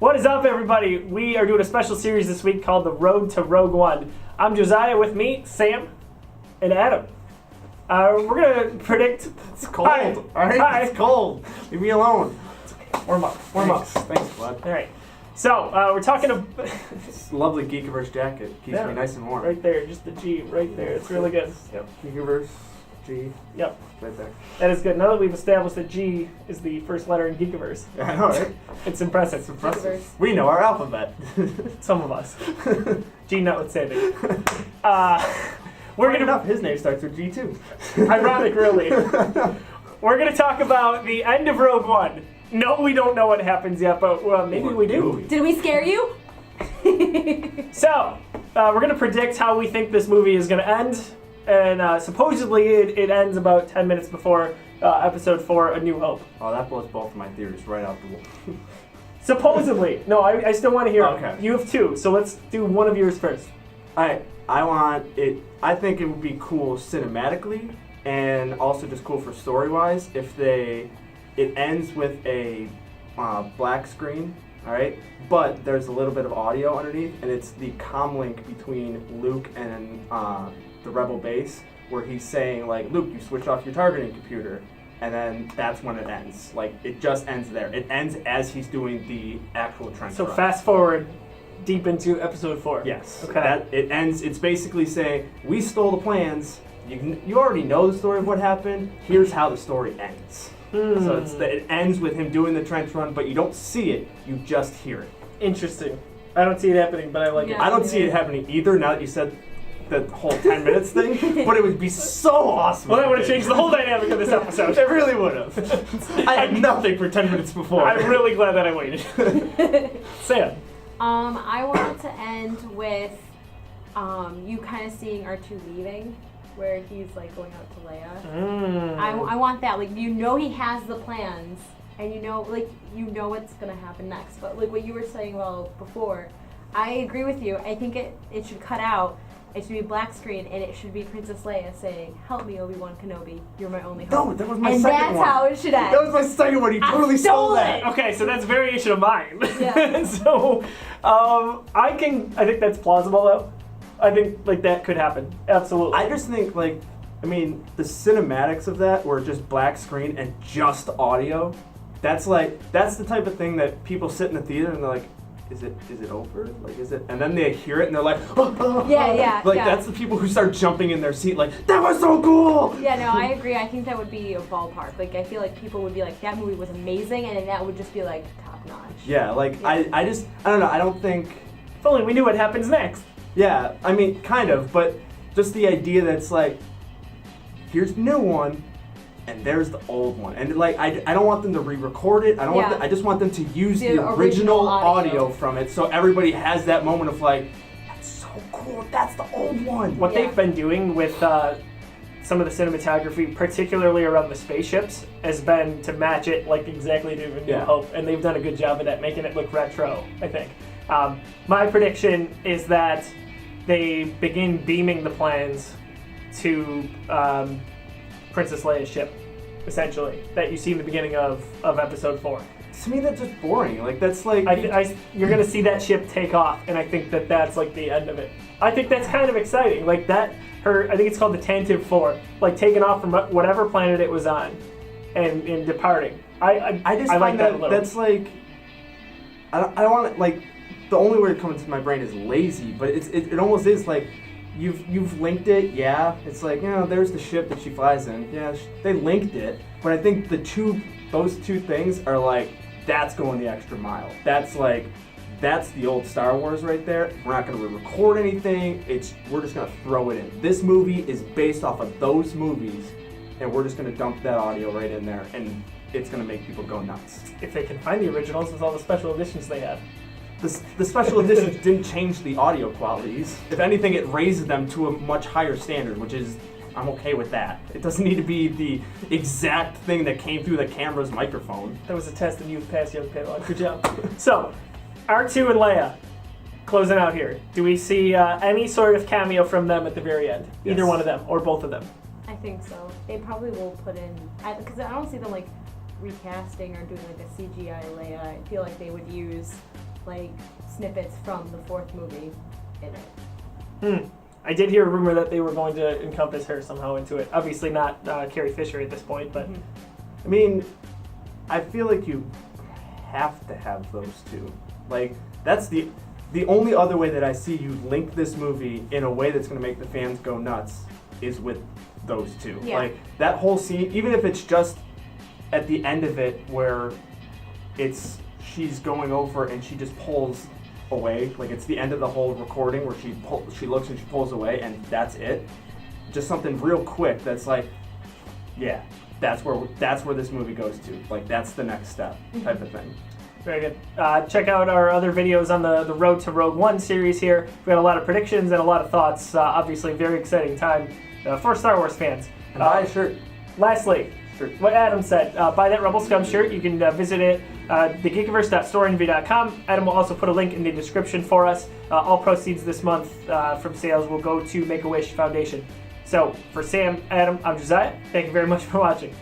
What is up, everybody? We are doing a special series this week called The Road to Rogue One. I'm Josiah, with me, Sam, and Adam. We're going to predict... It's cold. All right? Hi. It's cold. Leave me alone. Warm up. Thanks, bud. All right. So, we're talking about... This lovely Geekiverse jacket. Keeps me nice and warm. Right there, just the G right there. It's really good. Yep. Geekiverse, G. Yep. Right there. That is good. Now that we've established that G is the first letter in Geekiverse. Yeah, I know, right? It's impressive. It's impressive. Geekiverse. We know our alphabet. Some of us. G notwithstanding. We're gonna enough. His name starts with G too. Ironic, really. We're going to talk about the end of Rogue One. No, we don't know what happens yet, but maybe we do. Did we scare you? So, we're going to predict how we think this movie is going to end. And supposedly it ends about 10 minutes before episode 4, A New Hope. Oh, that blows both of my theories right out the wall. Supposedly. No, I still want to hear Okay. it. You have 2, so let's do one of yours first. I want it. I think it would be cool cinematically, and also just cool for story-wise if it ends with a black screen, all right? But there's a little bit of audio underneath, and it's the comm link between Luke and the Rebel base, where he's saying, like, Luke, you switched off your targeting computer, and then that's when it ends. Like, it just ends there. It ends as he's doing the actual trench So run. fast forward deep into episode 4. Yes. Okay. It ends. It's basically saying we stole the plans. You already know the story of what happened. Here's how the story ends. So it ends with him doing the trench run, but you don't see it. You just hear it. Interesting. I don't see it happening, but I like it. I don't see it happening either. Now that you said the whole 10 minutes thing, but it would be so awesome. Well, that would have changed the whole dynamic of this episode. It really would have. I had nothing for 10 minutes before. I'm really glad that I waited. Sam. I want it to end with you kind of seeing R2 leaving, where he's like going out to Leia. I want that. Like, you know, he has the plans, and you know what's gonna happen next. But like what you were saying before, I agree with you. I think it should cut out. It should be black screen, and it should be Princess Leia saying, "Help me, Obi-Wan Kenobi. You're my only hope." No, that was my and second that's one. how it should end. That was my second one. You totally stole that. Okay, so that's a variation of mine. Yeah. So, I think that's plausible, though. I think, like, that could happen. Absolutely. I just think, like, I mean, the cinematics of that were just black screen and just audio. That's the type of thing that people sit in the theater and they're like, is it over? Like, is it? And then they hear it and they're like, Yeah. Like, that's the people who start jumping in their seat like, that was so cool! Yeah, no, I agree. I think that would be a ballpark. Like, I feel like people would be like, that movie was amazing, and then that would just be like top notch. Yeah, like, Yeah. I don't know, I don't think, If only we knew what happens next. yeah, I mean, kind of, but just the idea that it's like, here's the new one, and there's the old one. And like, I don't want them to re-record it. I just want them to use the original audio from it, so everybody has that moment of like, that's so cool, that's the old one. What they've been doing with some of the cinematography, particularly around the spaceships, has been to match it like exactly to New Hope, and they've done a good job of that, making it look retro, I think. My prediction is that they begin beaming the plans to Princess Leia's ship, essentially, that you see in the beginning of episode 4. To me, that's just boring. Like, that's like... You're going to see that ship take off, and I think that that's like the end of it. I think that's kind of exciting. Like, I think it's called the Tantive 4, like taking off from whatever planet it was on and departing. I just like find that a little. that's like... I don't want to, like... The only word coming to my brain is lazy, but it almost is like... You've linked it, yeah. It's like, you know, there's the ship that she flies in. Yeah, they linked it. But I think those two things are like, that's going the extra mile. That's the old Star Wars right there. We're not going to record anything. We're just going to throw it in. This movie is based off of those movies, and we're just going to dump that audio right in there, and it's going to make people go nuts. If they can find the originals with all the special editions they have. The special editions didn't change the audio qualities. If anything, it raises them to a much higher standard, which is, I'm okay with that. It doesn't need to be the exact thing that came through the camera's microphone. That was a test and you passed, young Padawan. Good job. So, R2 and Leia, closing out here. Do we see any sort of cameo from them at the very end? Yes. Either one of them, or both of them? I think so. They probably will put in, because I don't see them like recasting or doing like a CGI Leia. I feel like they would use like snippets from the fourth movie in it. I did hear a rumor that they were going to encompass her somehow into it. Obviously not Carrie Fisher at this point, but I mean, I feel like you have to have those two. Like, that's the only other way that I see you link this movie in a way that's going to make the fans go nuts is with those two. Yeah. Like, that whole scene, even if it's just at the end of it where she's going over and she just pulls away, like it's the end of the whole recording where she looks and she pulls away and that's it. Just something real quick that's like, yeah, that's where this movie goes to. Like, that's the next step type of thing. Very good. Check out our other videos on the Road to Rogue One series here. We got a lot of predictions and a lot of thoughts. Obviously, very exciting time for Star Wars fans. And buy a shirt. Lastly, what Adam said, buy that Rebel Scum shirt. You can visit it, thegeekiverse.storeenvy.com. Adam will also put a link in the description for us. All proceeds this month from sales will go to Make-A-Wish Foundation. So, for Sam, Adam, I'm Josiah. Thank you very much for watching.